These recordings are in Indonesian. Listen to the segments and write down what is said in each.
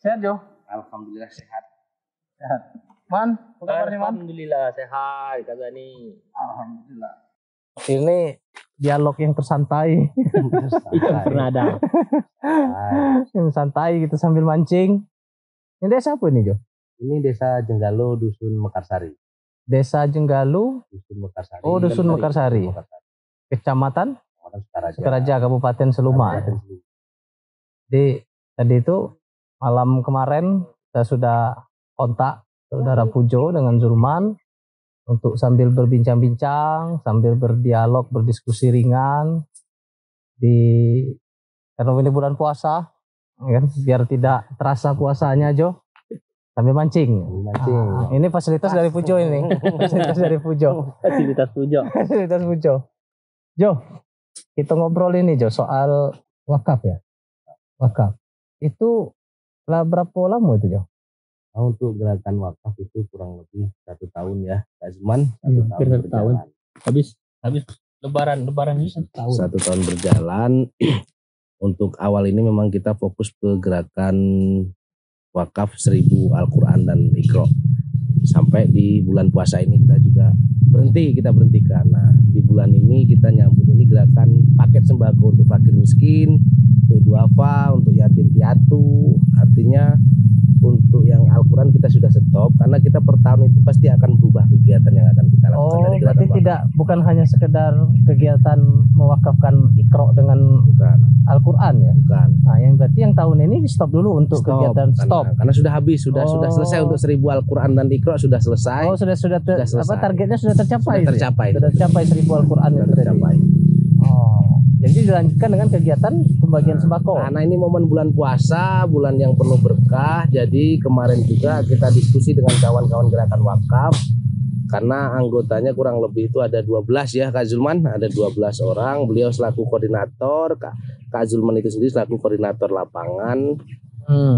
Sehat Jo? Alhamdulillah sehat. Sehat. Man, apa kabar sih Man? Alhamdulillah sehat, kata nih. Alhamdulillah. Ini dialog yang tersantai. Pernah ada. Yang santai gitu sambil mancing. Ini desa apa nih Jo? Ini desa Jenggalo, Dusun Mekarsari. Desa Jenggalo, Dusun Mekarsari. oh Dusun Mekarsari. Kecamatan Sukaraja, Kabupaten Seluma. Di tadi itu malam kemarin saya sudah kontak Saudara Pujo dengan Zulman untuk sambil berbincang-bincang, sambil berdialog, berdiskusi ringan karena ini bulan puasa, kan, biar tidak terasa puasanya Jo, sambil mancing. Ini fasilitas dari Pujo ini, fasilitas dari Pujo. Fasilitas Pujo. Jo, kita ngobrol ini Jo soal wakaf ya. Wakaf itu lah berapa lama itu Jo? Untuk gerakan wakaf itu kurang lebih 1 tahun ya, Kak Zman. 1 tahun. Habis lebaran ini 1 tahun. 1 tahun berjalan. Untuk awal ini memang kita fokus ke gerakan wakaf 1000 Al-Quran dan Iqra. Sampai di bulan puasa ini kita juga berhentikan. Nah, di bulan ini kita nyambut ini gerakan paket sembako untuk fakir miskin, untuk duafa, untuk yatim piatu. Artinya untuk yang Al-Quran kita sudah stop karena kita per tahun itu pasti akan berubah kegiatan yang akan kita lakukan. Oh, berarti bukan hanya sekedar kegiatan mewakafkan Iqra dengan Al-Quran ya? Bukan. Nah, berarti yang tahun ini di stop dulu untuk kegiatan karena sudah habis, sudah selesai untuk 1000 Al-Quran dan Iqra sudah selesai. Oh, sudah selesai. Apa targetnya sudah tercapai? Sudah tercapai 1000 Al-Quran itu tercapai. Oh, jadi dilanjutkan dengan kegiatan pembagian sembako. Karena ini momen bulan puasa, bulan yang penuh berkah. Jadi kemarin juga kita diskusi dengan kawan-kawan gerakan wakaf. Karena anggotanya kurang lebih itu ada 12 ya Kak Zulman, ada 12 orang. Beliau selaku koordinator, Kak Zulman itu sendiri selaku koordinator lapangan.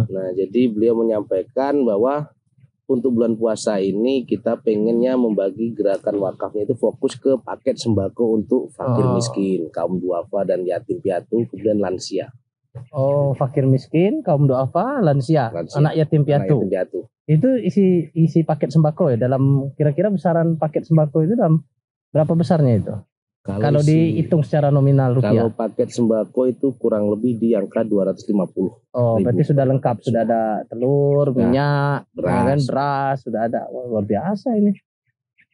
Nah, jadi beliau menyampaikan bahwa untuk bulan puasa ini kita pengennya membagi gerakan wakafnya itu fokus ke paket sembako untuk fakir miskin, kaum duafa dan yatim piatu, kemudian lansia. Oh, fakir miskin, kaum duafa, lansia. Anak yatim piatu. Itu isi paket sembako ya, dalam kira-kira besaran paket sembako itu dalam berapa besarnya itu? Kalau dihitung secara nominal rupiah. Kalau paket sembako itu kurang lebih di angka 250. Oh, berarti sudah lengkap, sudah ada telur, minyak, beras, sudah ada. Wah, luar biasa ini.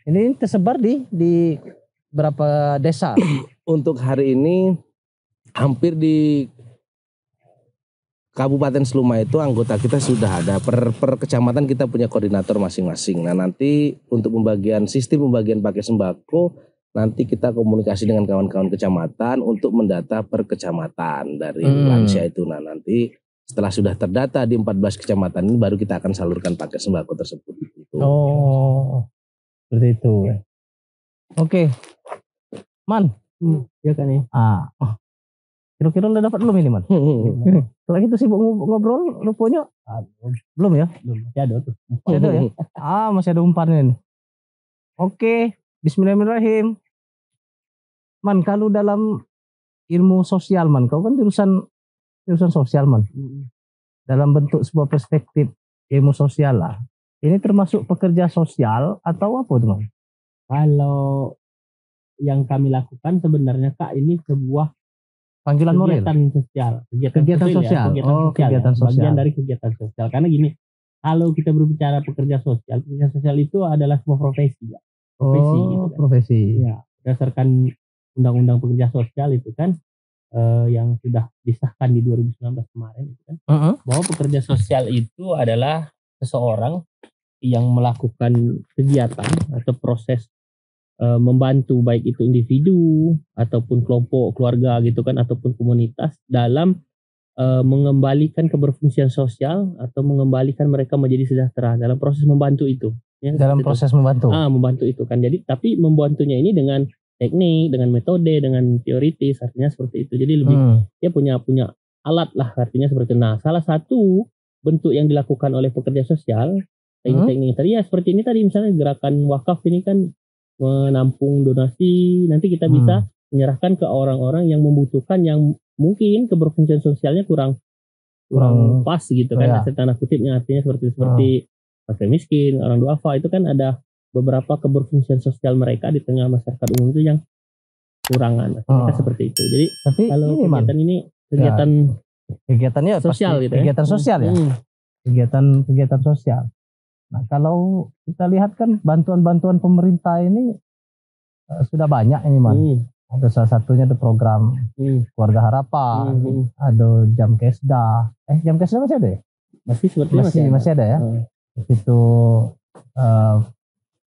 Ini tersebar di berapa desa? Untuk hari ini hampir di Kabupaten Seluma itu anggota kita sudah ada per kecamatan, kita punya koordinator masing-masing. Nah, nanti untuk sistem pembagian paket sembako nanti kita komunikasi dengan kawan-kawan kecamatan untuk mendata per kecamatan dari lansia itu. Nah, nanti setelah sudah terdata di 14 kecamatan ini baru kita akan salurkan paket sembako tersebut. Oh, seperti itu. Oke. Man, ya kan ya. Kira-kira udah dapat belum ini Man? Lagi tuh sibuk ngobrol rupanya? Belum ya? Belum. Masih ada tuh. Masih ada ya? Masih ada umpannya nih. Oke, bismillahirrahmanirrahim. Man, kalau dalam ilmu sosial Man, kau kan jurusan sosial Man. Dalam bentuk sebuah perspektif ilmu sosial lah. Ini termasuk pekerja sosial atau apa teman? Kalau yang kami lakukan sebenarnya Kak, ini sebuah panggilan moral. Kegiatan sosial. Kegiatan sosial. Bagian dari kegiatan sosial. Karena gini, kalau kita berbicara pekerja sosial itu adalah sebuah profesi ya. Profesi gitu kan. Profesi. Ya, berdasarkan Undang-Undang Pekerja Sosial itu kan yang sudah disahkan di 2019 kemarin itu kan, bahwa pekerja sosial itu adalah seseorang yang melakukan kegiatan atau proses membantu baik itu individu ataupun kelompok keluarga gitu kan, ataupun komunitas dalam mengembalikan keberfungsian sosial atau mengembalikan mereka menjadi sejahtera dalam proses membantu itu ya, dalam proses membantu membantu itu kan. Jadi tapi membantunya ini dengan teknik, dengan metode, dengan teoritis, artinya seperti itu. Jadi lebih dia punya alat lah, artinya seperti itu. Nah, salah satu bentuk yang dilakukan oleh pekerja sosial teknik tadi ya seperti ini tadi, misalnya gerakan wakaf ini kan menampung donasi, nanti kita bisa menyerahkan ke orang-orang yang membutuhkan, yang mungkin keberfungsian sosialnya kurang pas gitu kan, tanda kutipnya, artinya seperti fakir miskin, orang duafa, itu kan ada beberapa keberfungsian sosial mereka di tengah masyarakat umum itu yang kurangan, seperti itu. Jadi tapi kalau ini, kegiatan ini kegiatannya sosial gitu kegiatan sosial ya, kegiatan sosial. Nah, kalau kita lihat kan bantuan-bantuan pemerintah ini sudah banyak ini, Man. Ada salah satunya ada program Keluarga Harapan, ada Jam Kesda. Jam Kesda masih ada ya? Masih ada ya. Itu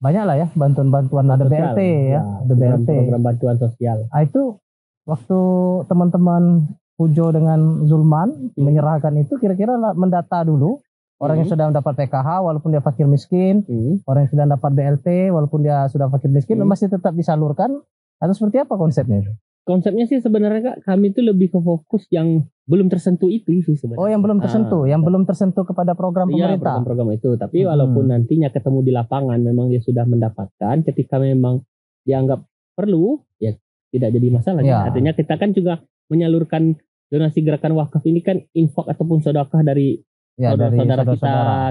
banyak lah ya bantuan-bantuan, ada sosial, BLT ya, ada BLT. Program bantuan sosial. Itu waktu teman-teman Pujo dengan Zulman menyerahkan itu, kira-kira mendata dulu orang yang sudah mendapat PKH walaupun dia fakir miskin, orang yang sudah dapat BLT walaupun dia sudah fakir miskin, masih tetap disalurkan atau seperti apa konsepnya itu? Konsepnya sih sebenarnya Kak, kami itu lebih ke fokus yang belum tersentuh itu sih sebenarnya. Oh, yang belum tersentuh, yang belum tersentuh kepada program pemerintah. Iya, program itu. Tapi walaupun nantinya ketemu di lapangan memang dia sudah mendapatkan, ketika memang dianggap perlu, ya tidak jadi masalah. Ya. Artinya kita kan juga menyalurkan donasi gerakan wakaf ini kan infak ataupun sedekah dari saudara-saudara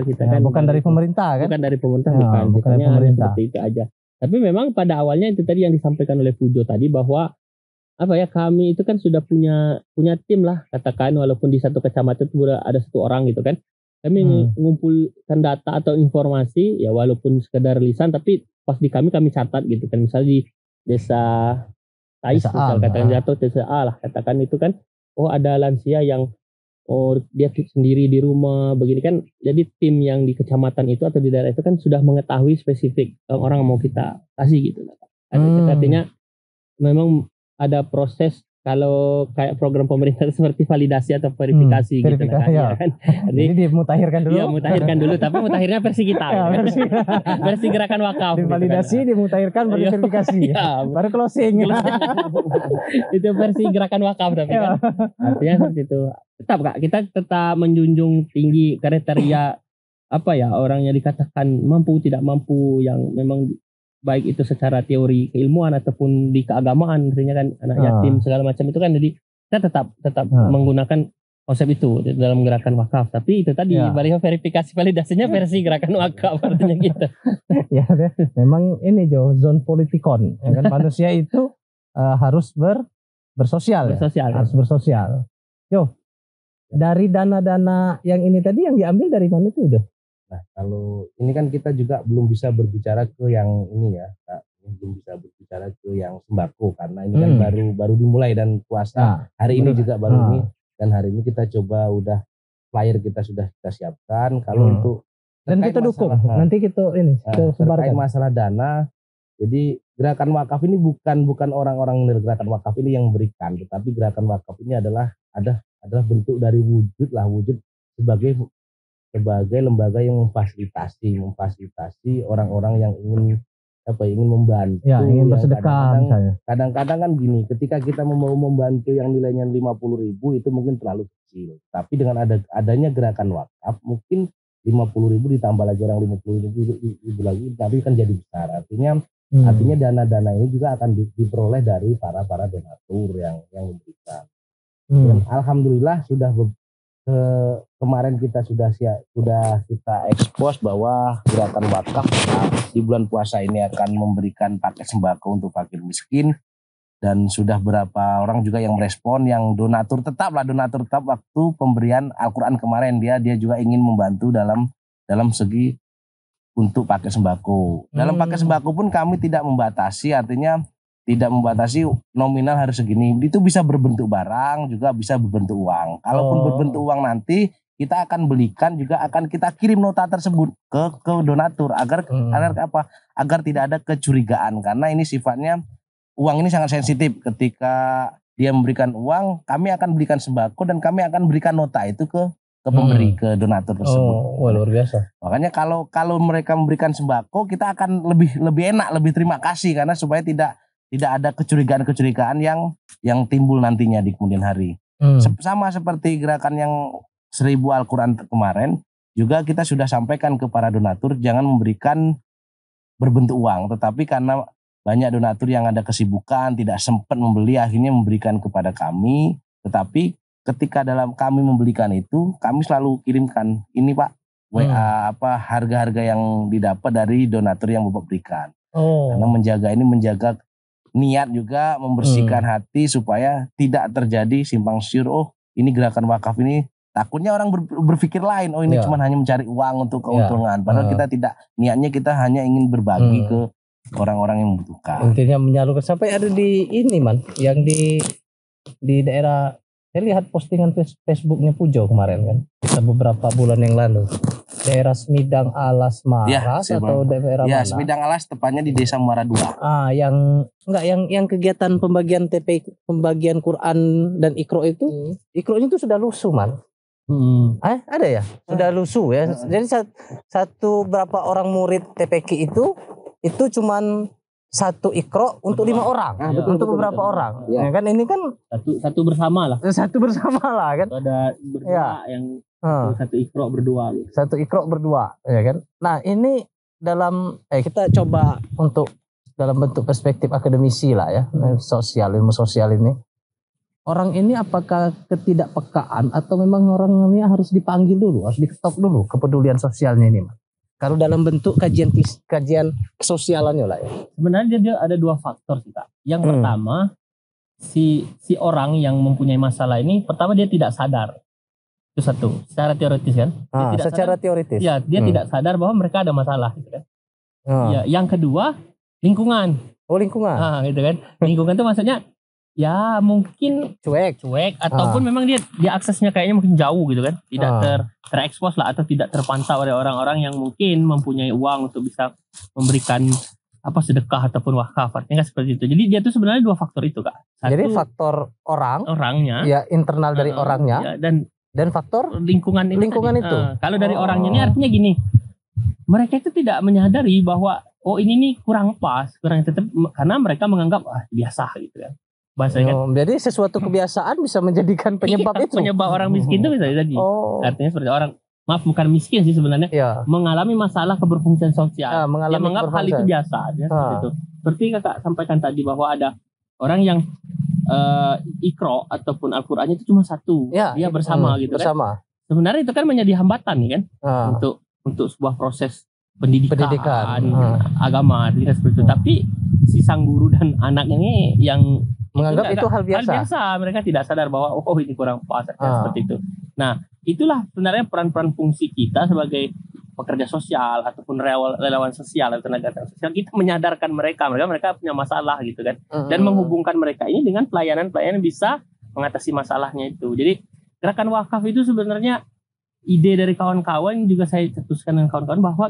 kita kan, bukan dari pemerintah kan? Bukan dari pemerintah, bukan dari pemerintah. Seperti itu aja. Tapi memang pada awalnya itu tadi yang disampaikan oleh Pujo tadi, bahwa kami itu kan sudah punya tim lah, katakan walaupun di satu kecamatan itu ada satu orang gitu kan. Kami mengumpulkan data atau informasi ya, walaupun sekedar lisan, tapi pas di kami catat gitu kan. Misalnya di desa Tais, misal katakan jatuh desa A lah, katakan itu kan, ada lansia yang dia sendiri di rumah begini kan. Jadi tim yang di kecamatan itu atau di daerah itu kan sudah mengetahui spesifik orang yang mau kita kasih gitu. Artinya memang ada proses, kalau kayak program pemerintah seperti validasi atau verifikasi gitu kan. Jadi dimutakhirkan dulu. Iya, mutakhirkan dulu, tapi mutakhirnya versi kita. Versi gerakan wakaf. Divalidasi, dimutakhirkan, baru verifikasi. Baru closing. Itu versi gerakan wakaf tapi kan. Artinya seperti itu. Tetap Kak, kita tetap menjunjung tinggi kriteria orang yang dikatakan mampu tidak mampu, yang memang baik itu secara teori keilmuan ataupun di keagamaan, artinya kan anak yatim segala macam itu kan. Jadi kita tetap menggunakan konsep itu dalam gerakan wakaf. Tapi itu tadi verifikasi validasinya versi gerakan wakaf, artinya gitu. Ya, memang ini zone politikon, ya kan, manusia itu harus bersosial. Harus bersosial. Dari dana-dana yang ini tadi yang diambil dari mana tuh, Jo? Nah, kalau ini kan kita juga belum bisa berbicara ke yang ini ya, belum bisa berbicara ke yang sembako karena ini kan baru dimulai dan puasa hari ini juga baru ini, dan hari ini kita coba flyer kita sudah kita siapkan. Kalau untuk dan kita dukung, nanti kita ini terkait masalah dana. Jadi gerakan wakaf ini bukan orang-orang dari gerakan wakaf ini yang memberikan, tetapi gerakan wakaf ini adalah bentuk dari wujud sebagai lembaga yang memfasilitasi orang-orang yang ingin membantu, ingin bersedekah. Kadang-kadang kan gini, ketika kita mau membantu yang nilainya 50.000 itu mungkin terlalu kecil, tapi dengan adanya gerakan wakaf mungkin 50.000 ditambah lagi orang 50.000 lagi, tapi kan jadi besar. Artinya dana-dana ini juga akan diperoleh dari para donatur yang memberikan. Dan alhamdulillah sudah kemarin kita sudah kita ekspos bahwa gerakan wakaf di bulan puasa ini akan memberikan paket sembako untuk fakir miskin, dan sudah berapa orang juga yang merespon, yang donatur tetap waktu pemberian Al-Quran kemarin dia juga ingin membantu dalam segi untuk paket sembako. Dalam paket sembako pun kami tidak membatasi, artinya tidak membatasi nominal harus segini. Itu bisa berbentuk barang, juga bisa berbentuk uang. Kalaupun berbentuk uang nanti kita akan belikan, juga akan kita kirim nota tersebut ke donatur agar tidak ada kecurigaan, karena ini sifatnya uang ini sangat sensitif. Ketika dia memberikan uang, kami akan berikan sembako dan kami akan berikan nota itu ke pemberi, ke donatur tersebut. Luar biasa. Makanya kalau mereka memberikan sembako, kita akan lebih enak, lebih terima kasih, karena supaya tidak ada kecurigaan yang timbul nantinya di kemudian hari. Sama seperti gerakan yang 1000 Al-Quran kemarin, juga kita sudah sampaikan ke para donatur jangan memberikan berbentuk uang, tetapi karena banyak donatur yang ada kesibukan tidak sempat membeli akhirnya memberikan kepada kami. Tetapi ketika dalam kami membelikan itu kami selalu kirimkan ini Pak WA harga-harga yang didapat dari donatur yang Bapak berikan. Karena menjaga niat juga membersihkan hati supaya tidak terjadi simpang siur. Ini gerakan wakaf ini takutnya orang berpikir lain. Ini cuma hanya mencari uang untuk keuntungan. Padahal kita tidak, niatnya kita hanya ingin berbagi ke orang-orang yang membutuhkan. Intinya menyalurkan. Sampai ada di ini yang di daerah, saya lihat postingan Facebooknya Pujo kemarin kan, beberapa bulan yang lalu. Daerah Semidang Alas Maras atau daerah mana? Semidang Alas, tepatnya di Desa Muara II. Yang kegiatan pembagian pembagian Quran dan Iqra itu, Iqra-nya itu sudah lusuh, Man. Ada ya? Sudah lusuh ya. Jadi satu berapa orang murid TPQ itu cuman satu Iqra untuk 5 orang, untuk beberapa orang. Ya kan ini kan satu bersama lah. Satu bersama lah kan. Ada berdua yang satu Iqra berdua gitu. Satu Iqra berdua, ya kan. Nah, ini dalam kita coba untuk dalam bentuk perspektif akademisi lah ya, ilmu sosial ini. Orang ini apakah ketidakpekaan atau memang orang ini harus dipanggil dulu, harus diketok dulu kepedulian sosialnya ini, Mas? Kalau dalam bentuk kajian kesosialannya lah ya. Sebenarnya dia ada 2 faktor sih, Kak. Yang pertama, si orang yang mempunyai masalah ini, pertama dia tidak sadar. Itu satu, secara teoritis kan. Secara teoritis. Ya, dia tidak sadar bahwa mereka ada masalah gitu kan. Ya, yang kedua, lingkungan. Lingkungan. Gitu kan. Lingkungan itu maksudnya ya mungkin cuek ataupun memang dia aksesnya kayaknya mungkin jauh gitu kan. Tidak terekspos lah atau tidak terpantau oleh orang-orang yang mungkin mempunyai uang untuk bisa memberikan sedekah ataupun wakaf. Artinya kan seperti itu. Jadi dia tuh sebenarnya 2 faktor itu, Kak. Satu, jadi faktor orangnya. Ya, internal dari orangnya. Ya, dan faktor lingkungan itu. Kalau dari orangnya ini artinya gini, mereka itu tidak menyadari bahwa ini nih kurang pas, tetap karena mereka menganggap biasa gitu kan. Bahasanya kan. Jadi sesuatu kebiasaan bisa menjadikan penyebab itu. Penyebab orang miskin itu bisa jadi. Artinya seperti orang, maaf bukan miskin sih sebenarnya, mengalami masalah keberfungsian sosial. Dia menganggap hal itu biasa. Seperti Kakak sampaikan tadi bahwa ada orang yang Iqra ataupun Al-Qur'annya itu cuma satu, dia bersama gitu kan. Sebenarnya itu kan menjadi hambatan kan untuk sebuah proses pendidikan. Agama seperti itu. Tapi si sang guru dan anaknya ini yang menganggap itu hal biasa. Mereka tidak sadar bahwa ini kurang pas seperti itu. Nah, itulah sebenarnya peran-peran fungsi kita sebagai pekerja sosial ataupun relawan sosial atau tenaga sosial, kita menyadarkan mereka punya masalah gitu kan, dan menghubungkan mereka ini dengan pelayanan bisa mengatasi masalahnya itu. Jadi gerakan wakaf itu sebenarnya ide dari kawan-kawan, juga saya cetuskan dengan kawan-kawan bahwa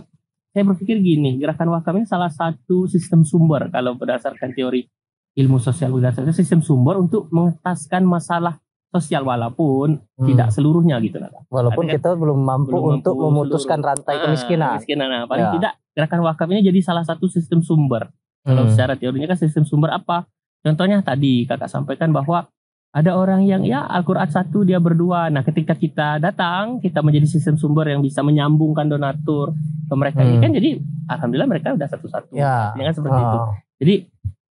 saya berpikir gini, gerakan wakaf ini salah satu sistem sumber kalau berdasarkan teori ilmu sosial, berdasarkan sistem sumber untuk mengetaskan masalah sosial walaupun tidak seluruhnya gitu lah. Walaupun kita belum mampu untuk memutuskan rantai kemiskinan. Paling tidak gerakan wakaf ini jadi salah satu sistem sumber. Kalau secara teorinya kan sistem sumber apa? Contohnya tadi Kakak sampaikan bahwa ada orang yang Al-Qur'an 1 dia berdua. Nah, ketika kita datang, kita menjadi sistem sumber yang bisa menyambungkan donatur ke mereka ini kan, jadi alhamdulillah mereka udah satu-satu. Ya kan seperti itu. Jadi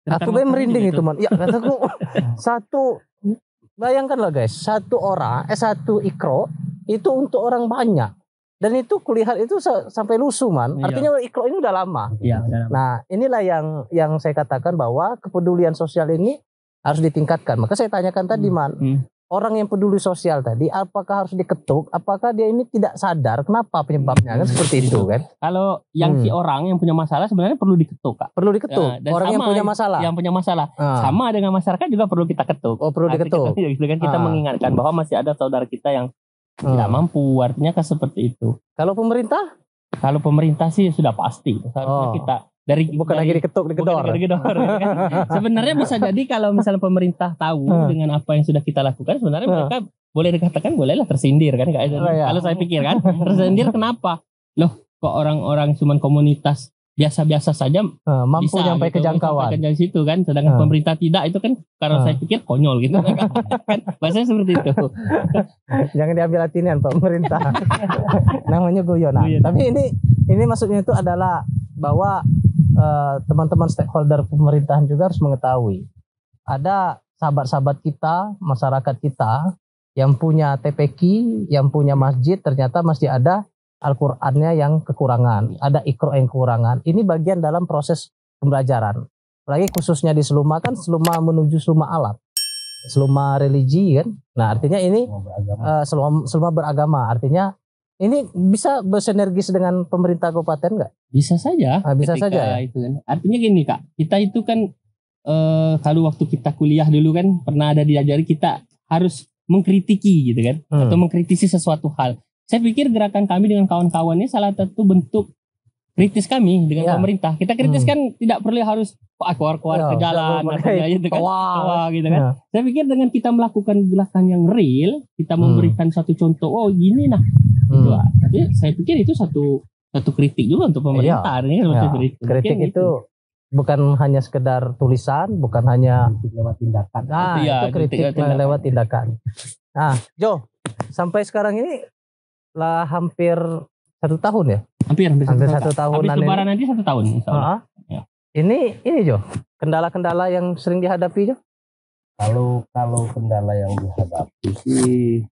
aku merinding itu, Man. Ya, kataku bayangkanlah guys, satu Iqra itu untuk orang banyak. Dan itu kulihat itu sampai lusuh, Man. Artinya Iqra ini udah lama. Nah, inilah yang saya katakan bahwa kepedulian sosial ini harus ditingkatkan. Maka saya tanyakan tadi, Man. Orang yang peduli sosial tadi, apakah harus diketuk? Apakah dia ini tidak sadar kenapa penyebabnya? Kan seperti itu kan. Kalau yang si orang yang punya masalah sebenarnya perlu diketuk, Kak. Perlu diketuk. Orang yang punya masalah. Yang punya masalah. Sama dengan masyarakat juga perlu kita ketuk. Perlu diketuk. Kita mengingatkan bahwa masih ada saudara kita yang tidak mampu. Artinya kan seperti itu. Kalau pemerintah? Kalau pemerintah sih sudah pasti. Seharusnya kita bukan lagi diketuk, digedor. Kan? Sebenarnya bisa jadi kalau misalnya pemerintah tahu dengan apa yang sudah kita lakukan, sebenarnya mereka boleh dikatakan bolehlah tersindir kan. Kalau saya pikir kan, tersindir kenapa? Loh, kok orang-orang cuman komunitas biasa-biasa saja mampu bisa sampai ke gitu, jangkauan. sampai ke situ kan, sedangkan pemerintah tidak, itu kan karena saya pikir konyol gitu kan, bahasanya seperti itu. Jangan diambil hatian pemerintah. Namanya guyonan. Guyonan. Tapi ini maksudnya itu adalah bahwa teman-teman stakeholder pemerintahan juga harus mengetahui ada sahabat-sahabat kita, masyarakat kita yang punya TPQ, yang punya masjid, ternyata masih ada Al-Qur'annya yang kekurangan, ada Iqra yang kekurangan. Ini bagian dalam proses pembelajaran. Lagi khususnya di Seluma kan, Seluma menuju Seluma alat, Seluma religi kan. Nah, artinya ini Seluma beragama. Artinya ini bisa bersinergis dengan pemerintah kabupaten nggak? Bisa saja. Bisa saja ya? Itu kan. Artinya gini Kak, kita itu kan kalau waktu kita kuliah dulu kan pernah ada diajari kita harus mengkritiki gitu kan, atau mengkritisi sesuatu hal. Saya pikir gerakan kami dengan kawan-kawannya salah satu bentuk kritis kami dengan pemerintah. Kita kritis kan tidak perlu harus keluar ke jalan atau gitu kan, gitu kan. Saya pikir dengan kita melakukan gerakan yang real, kita memberikan satu contoh, oh gini nah. Gitu. Tapi saya pikir itu satu kritik juga untuk pemerintah. Kritik itu bukan hanya sekedar tulisan, bukan hanya lewat tindakan. Nah, itu kritik lewat tindakan. Nah, Jo, sampai sekarang ini lah hampir 1 tahun ya? Hampir 1 tahun. Habis lebaran nanti 1 tahun. Ya. Ini Jo, kendala-kendala yang sering dihadapi Jo? Kalau kendala yang dihadapi sih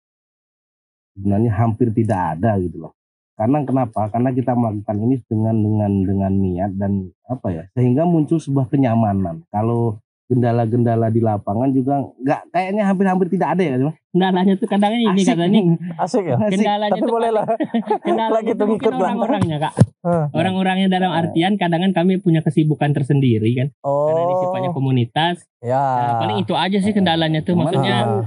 sebenarnya hampir tidak ada gitu loh. Karena kenapa? Karena kita melakukan ini dengan niat dan sehingga muncul sebuah kenyamanan. Kalau kendala-kendala di lapangan juga nggak, kayaknya hampir tidak ada ya. Kendalanya tuh kadang ini katanya asik ya. Kendalanya tapi boleh lah. Kendalanya itu mungkin orang-orangnya Kak. Orang-orangnya dalam artian kadang kami punya kesibukan tersendiri kan. Karena ini sifatnya komunitas. Ya. Nah, paling itu aja sih kendalanya tuh. Maksudnya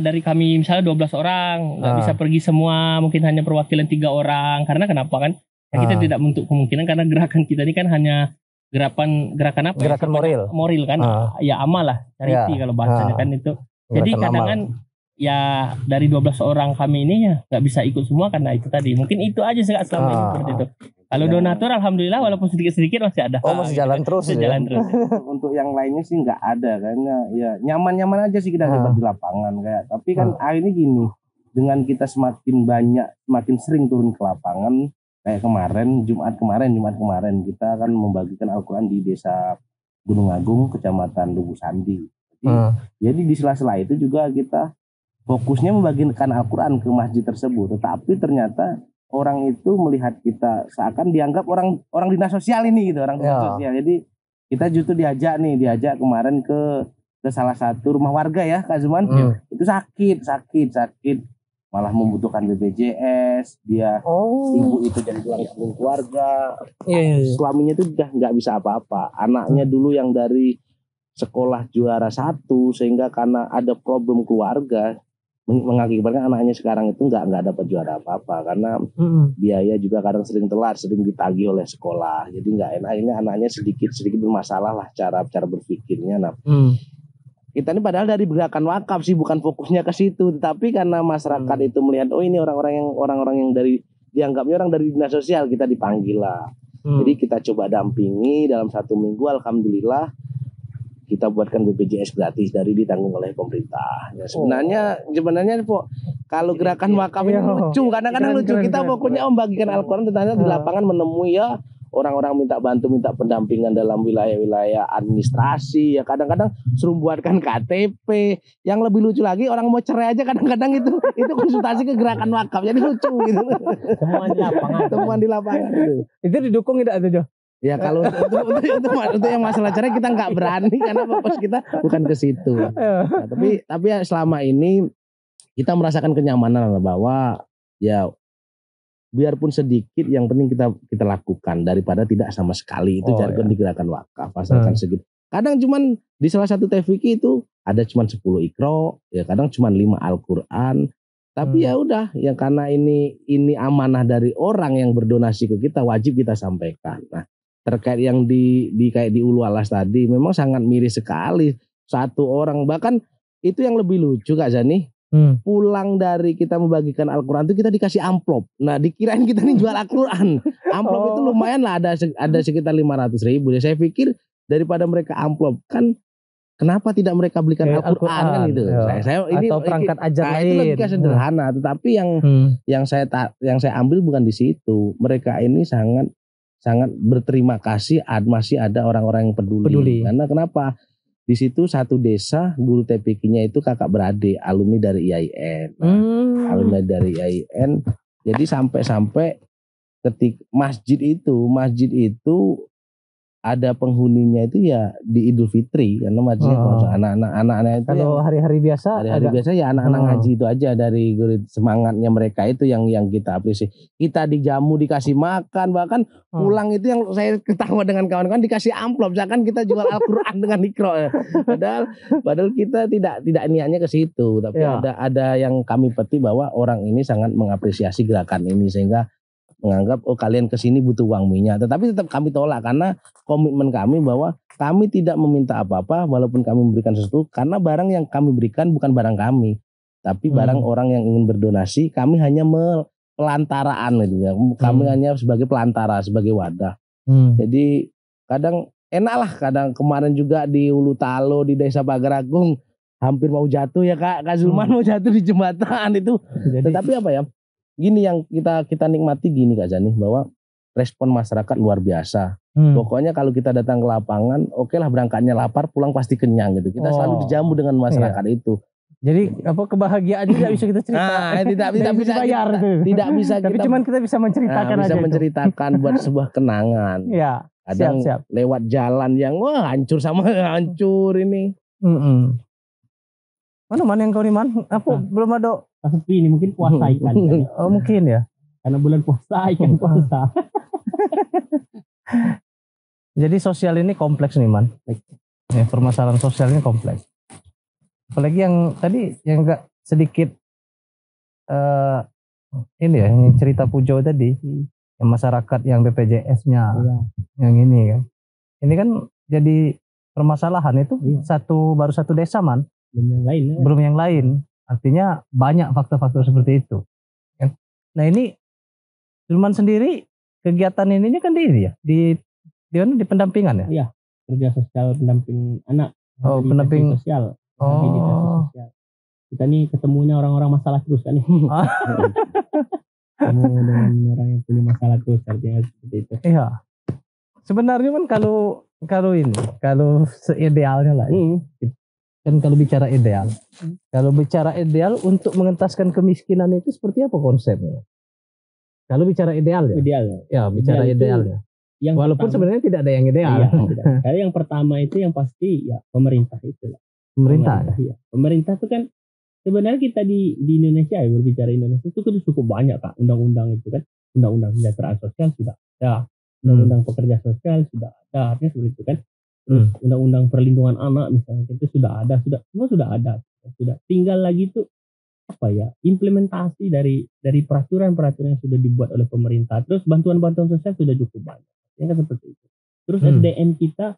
dari kami misalnya 12 orang nggak bisa pergi semua, mungkin hanya perwakilan 3 orang. Karena kenapa kan? Kita tidak menutup kemungkinan karena gerakan kita ini kan hanya gerakan apa? Gerakan moral kan? Ya amal lah, charity kalau bahasanya kan itu. Jadi kadang kan ya dari 12 orang kami ini ya nggak bisa ikut semua karena itu tadi. Mungkin itu aja sih selama ini seperti itu. Kalau donatur alhamdulillah walaupun sedikit-sedikit masih ada. Masih jalan terus. Jalan terus. Untuk yang lainnya sih nggak ada, karena ya nyaman-nyaman aja sih kita dapat di lapangan kayak. Tapi kan ini gini, dengan kita semakin sering turun ke lapangan kayak Jumat kemarin kita akan membagikan Al-Quran di desa Gunung Agung, Kecamatan Lubuk Sandi. Jadi di sela-sela itu juga kita fokusnya membagikan Al-Quran ke masjid tersebut. Tetapi ternyata orang itu melihat kita seakan dianggap orang dinas sosial ini gitu, orang dinas sosial. Jadi kita justru diajak kemarin ke salah satu rumah warga ya Kak Zuman. Itu sakit, malah membutuhkan BPJS. Dia ibu itu jadi tulang punggung keluarga. Suaminya itu udah nggak bisa apa-apa. Anaknya dulu yang dari sekolah juara 1 sehingga karena ada problem keluarga mengakibatkan anaknya sekarang itu nggak dapat juara apa-apa karena biaya juga kadang sering telat, sering ditagih oleh sekolah. Jadi nggak enak, ini anaknya sedikit bermasalah lah cara berpikirnya. Nah, kita ini padahal dari gerakan wakaf sih bukan fokusnya ke situ, tetapi karena masyarakat itu melihat ini orang-orang yang dari dianggapnya orang dari dinas sosial, kita dipanggil lah. Jadi kita coba dampingi dalam 1 minggu, alhamdulillah kita buatkan BPJS gratis dari ditanggung oleh pemerintah. Ya, sebenarnya kalau gerakan wakaf ini lucu, kadang-kadang lucu. Kita pokoknya membagikan Al-Quran, ternyata di lapangan menemui ya orang-orang minta pendampingan dalam wilayah-wilayah administrasi. Ya kadang-kadang suruh buatkan KTP. Yang lebih lucu lagi orang mau cerai aja kadang-kadang itu konsultasi ke gerakan wakaf. Jadi lucu gitu. Temuan di lapangan. Itu didukung tidak itu Jo? Ya kalau untuk yang masalah cerai kita nggak berani karena fokus kita bukan ke situ. Nah, tapi ya selama ini kita merasakan kenyamanan bahwa ya biarpun sedikit yang penting kita lakukan daripada tidak sama sekali. Itu jargon di gerakan wakaf asalkan segitu. Kadang cuman di salah satu TVQ itu ada cuman 10 Iqra, ya kadang cuman 5 Al-Qur'an. Tapi ya udah, ya karena ini amanah dari orang yang berdonasi ke kita, wajib kita sampaikan. Nah, terkait yang kayak di Ulu Alas tadi memang sangat miris sekali. 1 orang, bahkan itu yang lebih lucu Kak Zani. pulang dari kita membagikan Al-Quran itu kita dikasih amplop. Nah dikirain kita nih jual Al-Quran. Amplop itu lumayan lah, ada sekitar 500.000. Saya pikir daripada mereka amplop kan, kenapa tidak mereka belikan Al-Quran kan gitu. Atau perangkat ajar lain. Itu logika sederhana. Tetapi yang saya ambil bukan di situ. Mereka ini sangat berterima kasih masih ada orang-orang yang peduli. Karena kenapa? Di situ satu desa guru TPQ-nya itu kakak beradik alumni dari IAIN. Alumni dari IAIN. Jadi sampai ketika masjid itu ada penghuninya itu ya di Idul Fitri, karena masjidnya anak-anak itu kalau hari-hari biasa ya anak-anak ngaji itu aja, dari semangatnya mereka itu yang kita apresiasi. Kita dijamu, dikasih makan, bahkan pulang itu yang saya ketawa dengan kawan-kawan dikasih amplop, misalkan kita jual Al-Quran dengan Iqra. Padahal kita tidak niatnya ke situ, tapi ada yang kami petik bahwa orang ini sangat mengapresiasi gerakan ini sehingga menganggap kalian kesini butuh uang minyak, tetapi tetap kami tolak karena komitmen kami bahwa kami tidak meminta apa-apa walaupun kami memberikan sesuatu, karena barang yang kami berikan bukan barang kami tapi barang orang yang ingin berdonasi. Kami hanya pelantaraan gitu ya. Kami hanya sebagai pelantara, sebagai wadah. Jadi kadang enak lah, kadang kemarin juga di Ulu Talo di Desa Pagaragung hampir mau jatuh ya Kak Zulman, mau jatuh di jembatan itu. Tetapi apa ya, gini yang kita nikmati gini Kak Zani, bahwa respon masyarakat luar biasa. Pokoknya kalau kita datang ke lapangan, oke lah berangkatnya lapar, pulang pasti kenyang gitu. Kita selalu dijamu dengan masyarakat itu. Jadi kebahagiaan tidak bisa kita cerita. Tidak bisa dibayar. Tidak bisa. Tapi cuman kita bisa menceritakan aja. Bisa menceritakan buat sebuah kenangan. Iya. Kadang siap. Lewat jalan yang hancur ini. Mana yang kau nih Man? Apa belum ada? Sepi ini mungkin puasa ikan. Oh mungkin ya. Karena bulan puasa ikan puasa. Jadi sosial ini kompleks nih Man. Ya, permasalahan sosial ini kompleks. Apalagi yang tadi yang enggak sedikit ini ya, yang cerita Pujo tadi, yang masyarakat yang BPJS-nya, yang ini kan. Ini kan jadi permasalahan itu baru satu desa Man. Belum yang lain. Artinya banyak faktor-faktor seperti itu. Nah ini Zulman sendiri kegiatan ini kan di pendampingan ya? Iya, kerja sosial pendamping anak. Oh, pendamping sosial. Sosial. Kita nih ketemunya orang-orang masalah terus kan nih. Ketemu dengan orang yang punya masalah terus, artinya seperti itu. Iya. Sebenarnya kan kalau seidealnya lah. Kan kalau bicara ideal untuk mengentaskan kemiskinan itu seperti apa konsepnya? Kalau bicara ideal ya? Ya, bicara ideal ya. Walaupun sebenarnya tidak ada yang ideal. Karena yang pertama itu yang pasti ya pemerintah itu lah. Pemerintah itu kan sebenarnya kita di Indonesia ya, berbicara Indonesia itu kan cukup banyak Kak undang-undang itu kan. Undang-undang kesejahteraan sosial sudah ada. Undang-undang pekerja sosial sudah ada. Artinya seperti itu kan. Undang-undang perlindungan anak misalnya itu sudah ada, semua sudah ada. Sudah tinggal lagi tuh apa ya, implementasi dari peraturan-peraturan yang sudah dibuat oleh pemerintah. Terus bantuan-bantuan sosial sudah cukup banyak. Ya kan seperti itu. Terus SDM kita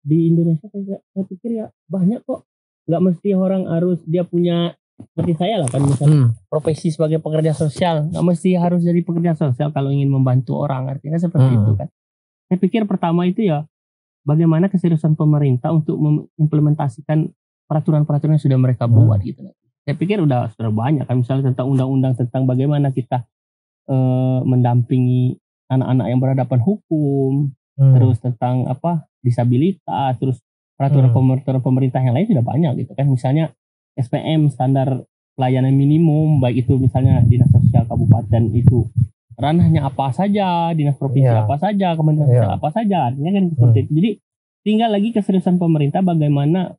di Indonesia saya pikir ya banyak kok. Nggak mesti orang harus dia punya seperti saya lah kan misalnya profesi sebagai pekerja sosial, nggak mesti harus jadi pekerja sosial kalau ingin membantu orang, artinya seperti itu kan. Saya pikir pertama itu ya bagaimana keseriusan pemerintah untuk mengimplementasikan peraturan-peraturan yang sudah mereka buat gitu. Saya pikir sudah banyak kan, misalnya tentang undang-undang tentang bagaimana kita mendampingi anak-anak yang berhadapan hukum, terus tentang disabilitas, terus peraturan pemerintah yang lain sudah banyak gitu kan. Misalnya SPM, standar pelayanan minimum, baik itu misalnya dinas sosial kabupaten itu ranahnya apa saja, dinas provinsi apa saja, kementerian sosial apa saja, artinya kan seperti itu. Jadi tinggal lagi keseriusan pemerintah bagaimana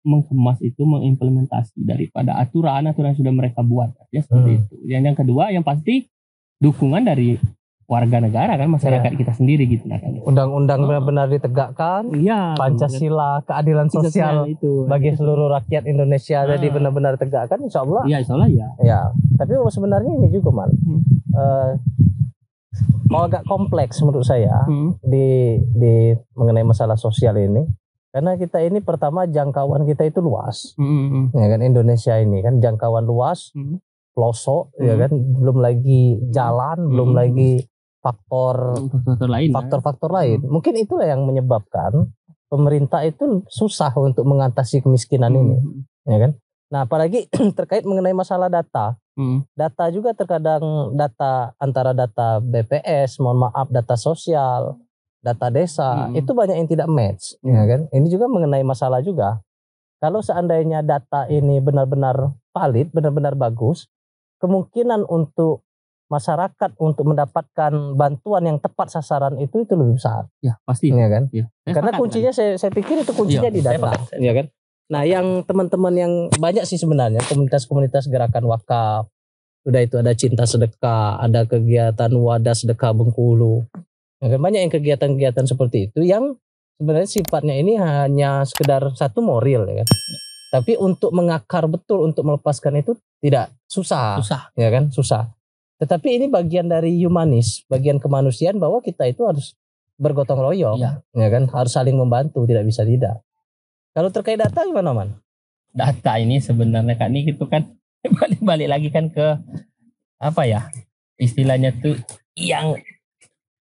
mengemas itu, mengimplementasi daripada aturan yang sudah mereka buat, ya seperti itu. Yang kedua yang pasti dukungan dari warga negara kan, masyarakat kita sendiri gitu kan. Undang-undang benar-benar ditegakkan, Pancasila, keadilan sosial itu bagi seluruh rakyat Indonesia jadi benar-benar ditegakkan, insya Allah. Iya, insya Allah ya. Ya, tapi sebenarnya ini juga Man, agak kompleks menurut saya di mengenai masalah sosial ini. Karena kita ini pertama jangkauan kita itu luas. Ya kan, Indonesia ini kan jangkauan luas, pelosok, ya kan, belum lagi jalan, belum lagi faktor-faktor lain. Mungkin itulah yang menyebabkan pemerintah itu susah untuk mengatasi kemiskinan ini, ya kan. Nah, apalagi terkait mengenai masalah data. Data juga terkadang antara data BPS, mohon maaf, data sosial, data desa, itu banyak yang tidak match, ya kan. Ini juga mengenai masalah juga. Kalau seandainya data ini benar-benar valid, benar-benar bagus, kemungkinan untuk masyarakat untuk mendapatkan bantuan yang tepat sasaran itu lebih besar. Ya, pasti. Ya kan? Ya. Karena kuncinya saya pikir itu kuncinya di data, ya kan? Nah, yang teman-teman yang banyak sih sebenarnya komunitas-komunitas gerakan wakaf, udah itu ada Cinta Sedekah, ada kegiatan Wadah Sedekah Bengkulu. Ya kan? Banyak yang kegiatan-kegiatan seperti itu yang sebenarnya sifatnya ini hanya sekedar satu moral, ya kan? Tapi untuk mengakar betul, untuk melepaskan itu tidak susah. Ya kan? Susah. Tetapi ini bagian dari humanis, bagian kemanusiaan bahwa kita itu harus bergotong royong, ya kan? Harus saling membantu, tidak bisa tidak. Kalau terkait data gimana, Man? Data ini sebenarnya Kak Nik itu kan balik lagi kan ke apa ya? Istilahnya tuh yang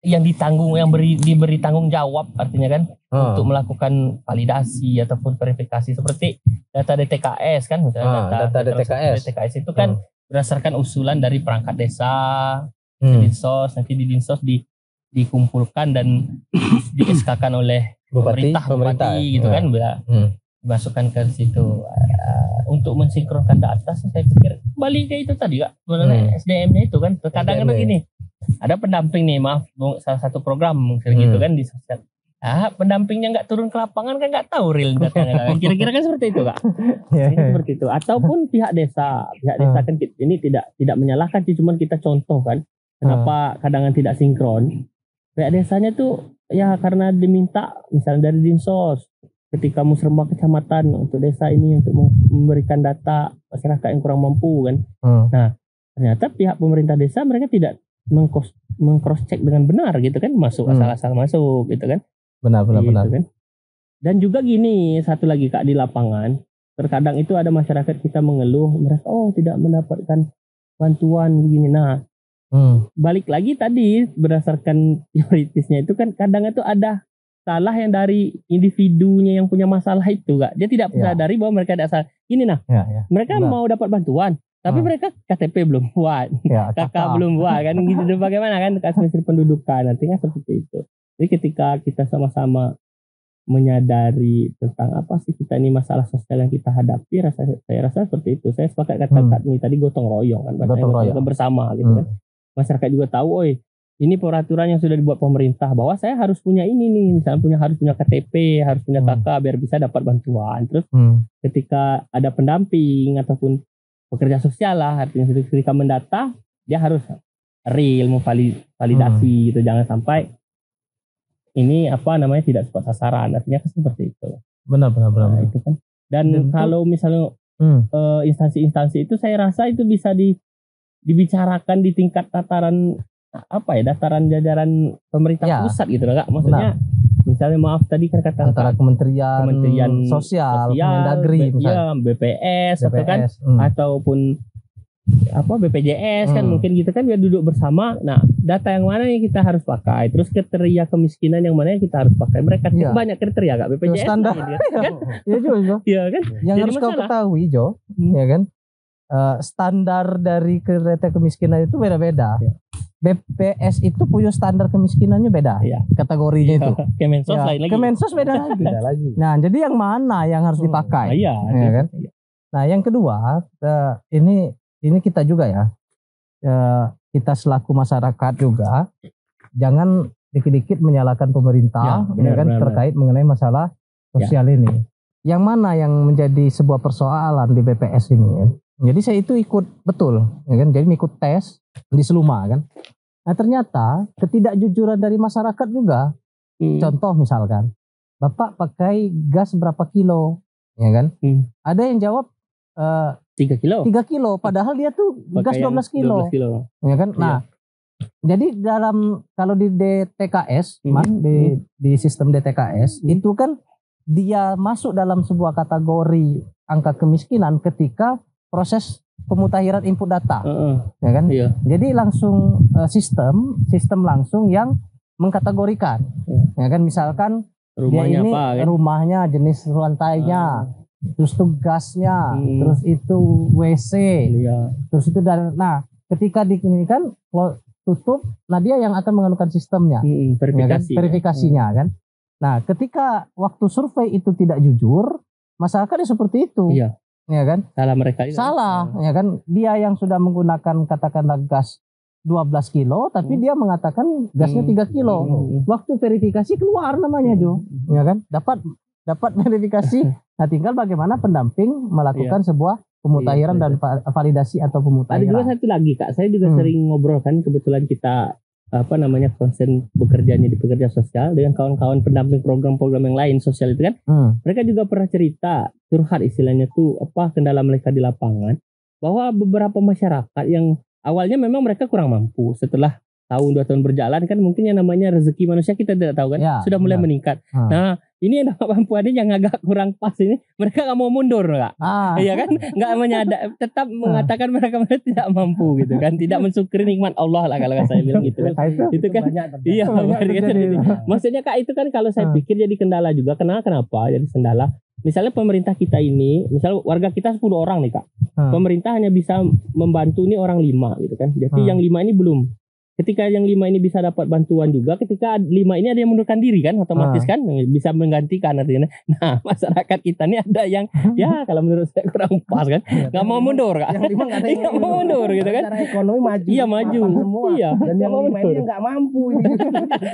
ditanggung, diberi tanggung jawab, artinya kan untuk melakukan validasi ataupun verifikasi seperti data DTKS kan, misalnya data DTKS itu kan berdasarkan usulan dari perangkat desa, Dinsos, nanti di Dinsos dikumpulkan dan di SK-kan oleh bupati gitu kan, dimasukkan ke situ. Untuk mensinkronkan data sih saya pikir balik ke itu tadi Kak, sebenarnya SDM-nya itu kan terkadang kan begini, ada pendamping nih, maaf salah satu program gitu kan di sosial, pendampingnya nggak turun ke lapangan kan nggak tahu real datanya kan. Kira-kira kan seperti itu Kak. Seperti itu. Ataupun pihak desa kan ini tidak menyalahkan sih, cuman kita contoh kan kenapa kadang tidak sinkron. Pihak desanya tuh ya karena diminta misalnya dari Dinsos ketika musrembah kecamatan untuk desa ini untuk memberikan data masyarakat yang kurang mampu kan. Nah, ternyata pihak pemerintah desa mereka tidak meng-cross check dengan benar gitu kan, masuk asal-asal masuk gitu kan. Benar. Kan? Dan juga gini, satu lagi Kak, di lapangan terkadang itu ada masyarakat kita mengeluh mereka tidak mendapatkan bantuan begini. Nah, balik lagi tadi berdasarkan teoritisnya itu kan kadang itu ada salah yang dari individunya yang punya masalah itu Kak. Dia tidak sadari bahwa mereka ada salah. Ini mereka mau dapat bantuan tapi mereka KTP belum buat, KK belum buat kan gitu. Bagaimana kan kasus pendudukan, nantinya seperti itu. Jadi ketika kita sama-sama menyadari tentang apa sih kita ini masalah sosial yang kita hadapi, saya rasa seperti itu. Saya sepakat kata-kata ini tadi, gotong royong kan, gotong royong bersama gitu kan. Masyarakat juga tahu, ini peraturan yang sudah dibuat pemerintah bahwa saya harus punya ini nih, misalnya harus punya KTP, harus punya KK biar bisa dapat bantuan. Terus ketika ada pendamping ataupun pekerja sosial lah, artinya ketika mendata dia harus real memvalidasi gitu, jangan sampai ini tidak tepat sasaran, artinya kan seperti itu. Benar. Itu kan. Dan kalau misalnya instansi-instansi itu saya rasa itu bisa dibicarakan di tingkat tataran dataran jajaran pemerintah pusat gitu Kak. Maksudnya misalnya maaf tadi kan kata antara kementerian sosial, Kemendagri misalnya, BPS atau kan ataupun BPJS kan mungkin gitu kan, biar duduk bersama. Nah, data yang mana yang kita harus pakai, terus kriteria kemiskinan yang mana yang kita harus pakai. Mereka banyak kriteria Kak, BPJS standar kan? Iya juga. Iya kan? Yang harus kau ketahui Jo, ya kan? Standar dari kriteria kemiskinan itu beda-beda. BPS itu punya standar kemiskinannya beda, kategorinya itu. Kemensos lain lagi. Kemensos beda lagi. Nah, jadi yang mana yang harus dipakai? Ya kan? Nah, yang kedua, ini kita juga kita selaku masyarakat juga jangan dikit-dikit menyalahkan pemerintah, terkait mengenai masalah sosial ini. Yang mana yang menjadi sebuah persoalan di BPS ini? Ya? Jadi saya itu ikut betul, ya kan? Jadi ikut tes di Seluma kan. Nah, ternyata ketidakjujuran dari masyarakat juga. Contoh misalkan, Bapak pakai gas berapa kilo, ya kan? Ada yang jawab 3 kilo. 3 kilo, padahal dia tuh gas 12 kilo. Ya kan? Nah, jadi kalau di DTKS, di sistem DTKS itu kan dia masuk dalam sebuah kategori angka kemiskinan ketika proses pemutakhiran input data, ya kan? Iya. Jadi langsung sistem langsung yang mengkategorikan, ya kan? Misalkan Rumahnya dia ini apa, kan? rumahnya, jenis lantainya, terus itu gasnya, terus itu WC, Iya. terus itu nah ketika kan kalau tutup, nah dia yang akan menganukan sistemnya, Verifikasi. ya kan? Verifikasinya kan. Nah ketika waktu survei itu tidak jujur, masyarakat seperti itu. Iya. Ya kan? Salah mereka juga. Salah, ya kan? Dia yang sudah menggunakan katakanlah gas 12 kilo, tapi dia mengatakan gasnya 3 kilo. Waktu verifikasi keluar namanya Jo, ya kan? Dapat verifikasi. Nah, tinggal bagaimana pendamping melakukan sebuah pemutakhiran dan validasi atau Ada juga pemutakhiran. satu lagi Kak, saya juga sering ngobrol kan, kebetulan kita konsen bekerjanya di pekerja sosial dengan kawan-kawan pendamping program-program yang lain sosial itu kan, mereka juga pernah cerita curhat istilahnya tuh kendala mereka di lapangan, bahwa beberapa masyarakat yang awalnya memang mereka kurang mampu, setelah tahun 2 tahun berjalan kan mungkin yang namanya rezeki manusia kita tidak tahu kan, sudah mulai meningkat. Nah ini yang kemampuannya yang agak kurang pas ini, mereka nggak mau mundur Kak. Iya kan, nggak tetap mengatakan mereka tidak mampu gitu kan, tidak mensyukuri nikmat Allah lah kalau saya bilang gitu kan. Itu kan iya gitu. Maksudnya Kak itu kan kalau saya pikir jadi kendala juga. Kenapa jadi kendala? Misalnya pemerintah kita ini, misal warga kita 10 orang nih Kak, pemerintah hanya bisa membantu ini orang 5 gitu kan, jadi yang 5 ini belum. Ketika yang 5 ini bisa dapat bantuan juga, ketika 5 ini ada yang mundurkan diri kan, otomatis kan bisa menggantikan artinya. Nah masyarakat kita ini ada yang ya kalau menurut saya kurang pas kan, nggak mau mundur Kak. Yang 5 nggak ada yang mau mundur gitu kan. Secara ekonomi maju. Iya maju. Semua. Iya. Dan yang 5 ini nggak mampu.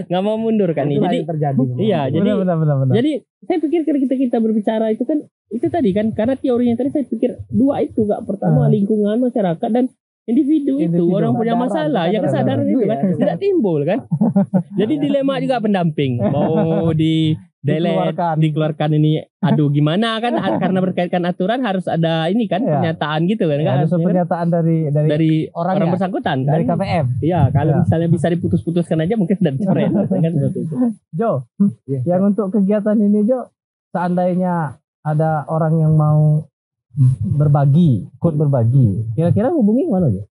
Nggak mau mundur kan nih. Jadi terjadi. Iya. Benar. Jadi saya pikir kalau kita berbicara itu kan, itu tadi kan, karena teorinya tadi saya pikir 2 itu Kak. Pertama lingkungan masyarakat dan individu itu orang punya masalah ya, kesadaran itu kan tidak timbul kan. Jadi dilema juga pendamping mau dikeluarkan ini, aduh gimana kan, karena berkaitan aturan harus ada ini kan pernyataan gitu kan, ada pernyataan dari orang bersangkutan kan, dari KPM. Iya kalau misalnya bisa diputus-putuskan aja mungkin udah dicoret kan seperti itu. Jo, yang untuk kegiatan ini Jo, seandainya ada orang yang mau berbagi, ikut berbagi, kira-kira hubungi mana aja?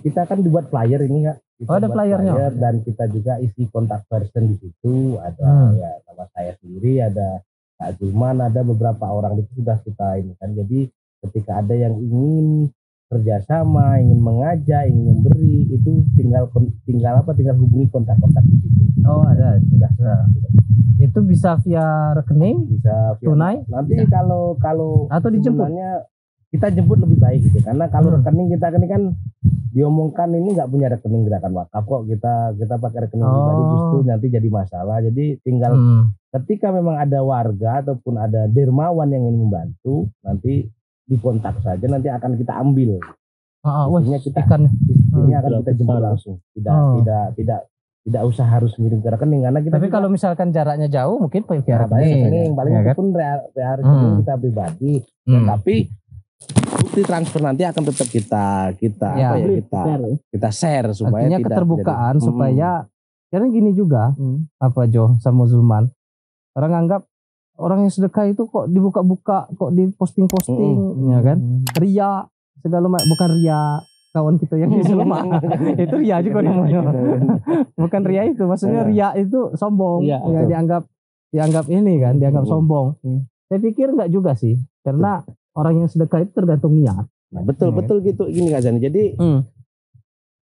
Kita kan dibuat flyer ini Kak. Ada flyernya. Flyer, dan kita juga isi kontak person di situ. Ada ya nama saya sendiri, ada Kak Zulman, ada beberapa orang itu sudah kita ini kan. Jadi ketika ada yang ingin kerjasama, ingin mengajak, ingin memberi, itu tinggal hubungi kontak-kontak di situ. Oh ada, sudah. Itu bisa via rekening, bisa via tunai. Nanti kalau atau dijemput. Kita jemput lebih baik gitu, karena kalau rekening kita ini kan diomongkan ini nggak punya rekening gerakan wakaf kok, kita pakai rekening pribadi justru nanti jadi masalah. Jadi tinggal ketika memang ada warga ataupun ada dermawan yang ingin membantu, nanti dikontak saja, nanti akan kita ambil. Sistemnya akan kita jemput langsung, tidak usah harus ngirim ke rekening, karena kita. Tapi kalau misalkan jaraknya jauh mungkin via rekening, paling itu pun rekening kita pribadi, tapi bukti transfer nanti akan tetap kita share supaya artinya tidak keterbukaan supaya karena gini juga Jo sama Zulman, orang anggap orang yang sedekah itu kok dibuka-buka, kok diposting-posting, ya kan, ria segala macam. Bukan ria kawan kita yang di Sulma itu ria juga namanya. Bukan ria itu, maksudnya ria itu sombong, ya, dianggap ini kan, dianggap sombong. Saya pikir enggak juga sih, karena orang yang sedekah itu tergantung niat. Nah, betul gitu gini Kak Zani. Jadi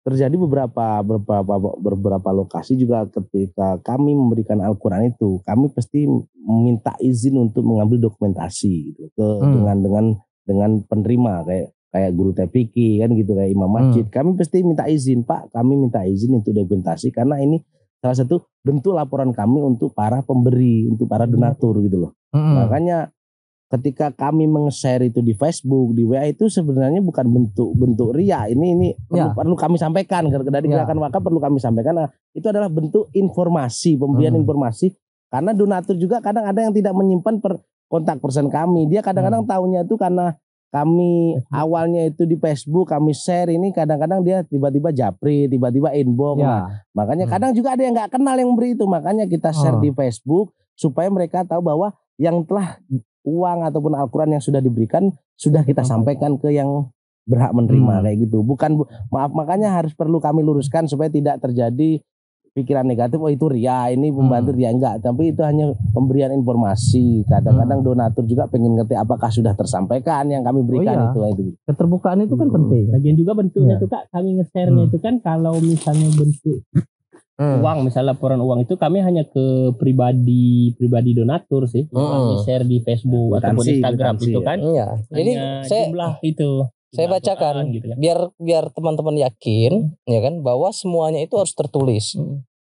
terjadi beberapa lokasi juga ketika kami memberikan Al-Qur'an itu, kami pasti meminta izin untuk mengambil dokumentasi gitu dengan penerima kayak guru TPQ kan gitu, kayak imam masjid. Kami pasti minta izin, Pak, kami minta izin untuk dokumentasi karena ini salah satu bentuk laporan kami untuk para pemberi, untuk para donatur gitu loh. Makanya ketika kami meng-share itu di Facebook, di WA, itu sebenarnya bukan bentuk ria. Ini perlu kami sampaikan dari gerakan wakaf, perlu kami sampaikan. Nah, itu adalah bentuk informasi, pemberian informasi. Karena donatur juga kadang ada yang tidak menyimpan kontak person kami. Dia kadang-kadang tahunya itu karena kami awalnya itu di Facebook kami share ini kadang-kadang dia tiba-tiba japri, tiba-tiba inbox. Nah, makanya kadang juga ada yang nggak kenal yang memberi itu, makanya kita share di Facebook supaya mereka tahu bahwa yang telah uang ataupun Al-Quran yang sudah diberikan sudah kita sampaikan ke yang berhak menerima kayak gitu. Bukan maaf, makanya harus perlu kami luruskan supaya tidak terjadi pikiran negatif, oh itu ria, ini pembantu ria, enggak, tapi itu hanya pemberian informasi. Kadang-kadang donatur juga pengen ngerti apakah sudah tersampaikan yang kami berikan. Itu keterbukaan itu kan penting. Lagian juga bentuknya tuh Kak, kami nge-share-nya itu kan kalau misalnya bentuk uang, misalnya laporan uang itu kami hanya ke pribadi donatur sih. Kami share di Facebook ataupun Instagram itu kan. Jadi jumlah itu saya bacakan gitu kan. biar teman-teman yakin ya kan bahwa semuanya itu harus tertulis.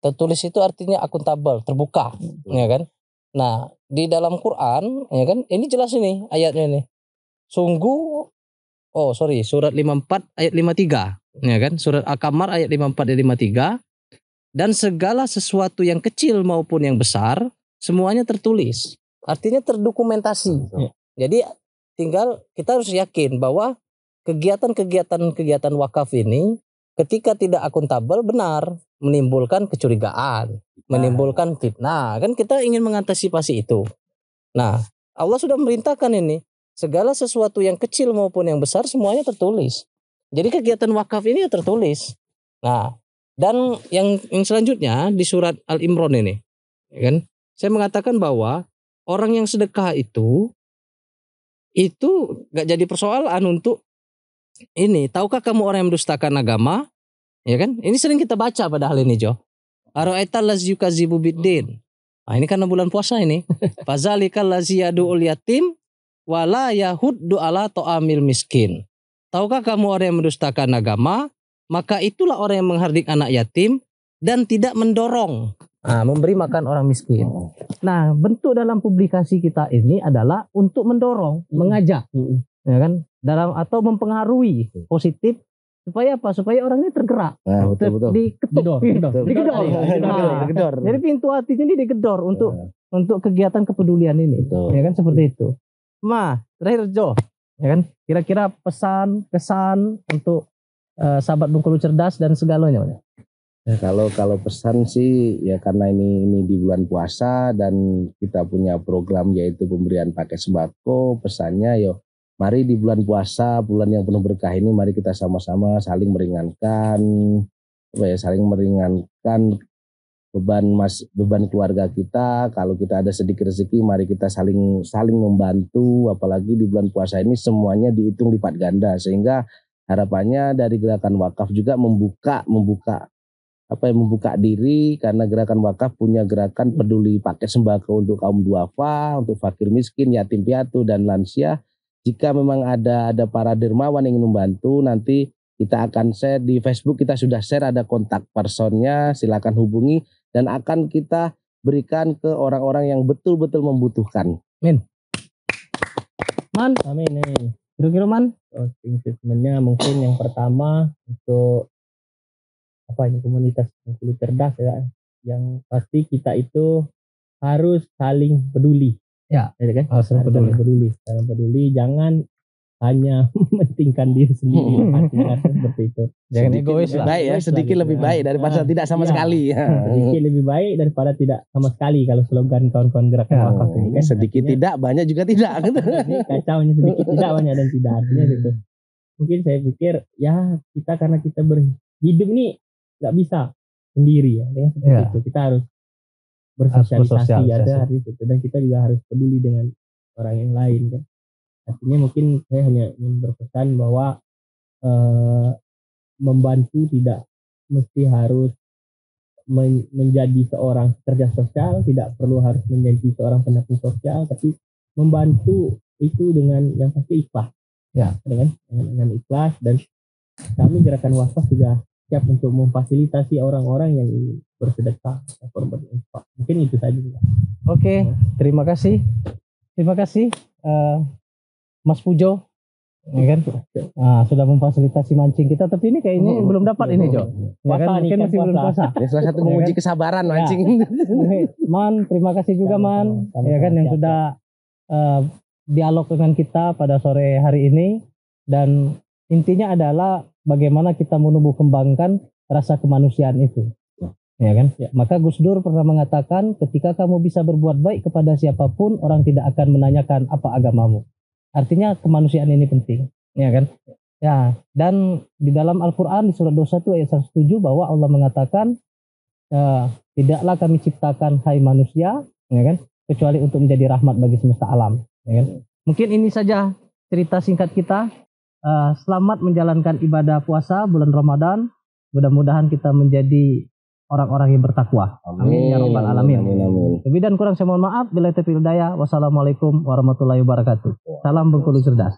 Tertulis itu artinya akuntabel, terbuka, ya kan. Nah, di dalam Quran ya kan ini jelas ini ayatnya nih. Sungguh surat 54 ayat 53 ya kan. Surat Al-Qamar ayat 54 ayat 53. Dan segala sesuatu yang kecil maupun yang besar semuanya tertulis. Artinya terdokumentasi. Jadi tinggal kita harus yakin bahwa kegiatan wakaf ini ketika tidak akuntabel benar menimbulkan kecurigaan, menimbulkan fitnah. Kan kita ingin mengantisipasi itu. Nah, Allah sudah memerintahkan ini, segala sesuatu yang kecil maupun yang besar semuanya tertulis. Jadi kegiatan wakaf ini tertulis. Nah, dan yang selanjutnya di surat Al-Imran ini, ya kan? Saya mengatakan bahwa orang yang sedekah itu gak jadi persoalan untuk ini. Tahukah kamu orang yang mendustakan agama? Ya kan? Ini sering kita baca padahal ini, Jo. Ara'aital ladzi yukadzibu biddin. Nah, ini karena bulan puasa ini. Fazalikal ladzi yad'ul yatim wa la yahuddu ala ta'amil miskin. Tahukah kamu orang yang mendustakan agama? Maka itulah orang yang menghardik anak yatim dan tidak mendorong memberi makan orang miskin. Nah, bentuk dalam publikasi kita ini adalah untuk mendorong, mengajak, ya kan, dalam atau mempengaruhi positif supaya apa? Supaya orang ini tergerak, digedor. Jadi pintu hatinya ini digedor untuk kegiatan kepedulian ini, ya kan, seperti itu. Terakhir Jo, ya kan, kira-kira pesan kesan untuk sahabat Bengkulu Cerdas dan segalanya. Ya, kalau pesan sih ya karena ini di bulan puasa dan kita punya program yaitu pemberian paket sembako, pesannya mari di bulan puasa, bulan yang penuh berkah ini mari kita sama-sama saling meringankan beban keluarga kita. Kalau kita ada sedikit rezeki mari kita saling membantu, apalagi di bulan puasa ini semuanya dihitung lipat ganda, sehingga harapannya dari gerakan wakaf juga membuka diri, karena gerakan wakaf punya gerakan peduli paket sembako untuk kaum duafa, untuk fakir miskin, yatim piatu dan lansia. Jika memang ada para dermawan yang ingin membantu, nanti kita akan share di Facebook, kita sudah share ada kontak personnya, silakan hubungi dan akan kita berikan ke orang-orang yang betul-betul membutuhkan. Amin. Kira-kira statementnya mungkin yang pertama untuk komunitas Bengkulu Cerdas ya, yang pasti kita itu harus saling peduli. Ya kan? Saling peduli, jangan hanya mementingkan diri sendiri. Artinya seperti itu. Jangan egois lah. Baik ya, sedikit lebih baik daripada tidak sama sekali. Sedikit lebih baik daripada tidak sama sekali kalau slogan kawan-kawan gerakan wakaf ini kan. Sedikit tidak, banyak juga tidak. Ini kacaunya sedikit tidak, banyak dan tidak. Artinya gitu. Mungkin saya pikir ya kita karena kita berhidup ini nggak bisa sendiri ya. Seperti itu. Kita harus bersosialisasi ada itu, dan kita juga harus peduli dengan orang yang lain kan. Artinya mungkin saya hanya ingin berpesan bahwa membantu tidak mesti harus menjadi seorang pekerja sosial, tidak perlu harus menjadi seorang pendamping sosial, tapi membantu itu dengan yang pasti ikhlas. Ya, dengan ikhlas, dan kami gerakan wakaf juga siap untuk memfasilitasi orang-orang yang ingin bersedekah atau berinfak. Mungkin itu saja. Oke, terima kasih. Mas Pujo, ya kan? Sudah memfasilitasi mancing kita, tapi ini kayaknya belum dapat ini, Jo. Ya kan? Mungkin masih belum puasa. Ya, salah satu menguji kesabaran mancing. Man, terima kasih juga Man, ya kan, yang sudah dialog dengan kita pada sore hari ini, dan intinya adalah bagaimana kita menumbuh kembangkan rasa kemanusiaan itu. Ya kan? Maka Gus Dur pernah mengatakan, ketika kamu bisa berbuat baik kepada siapapun, orang tidak akan menanyakan apa agamamu. Artinya kemanusiaan ini penting, ya kan? Ya, dan di dalam Al-Qur'an di surat 21 ayat 107 bahwa Allah mengatakan, tidaklah kami ciptakan hai manusia, ya kan, kecuali untuk menjadi rahmat bagi semesta alam, ya kan? Mungkin ini saja cerita singkat kita. Selamat menjalankan ibadah puasa bulan Ramadan. Mudah-mudahan kita menjadi orang-orang yang bertakwa. Amin ya rabbal alamin. Lebih dan kurang saya mohon maaf. Bila taufiq wal hidayah. Wassalamualaikum warahmatullahi wabarakatuh. Salam Bengkulu cerdas.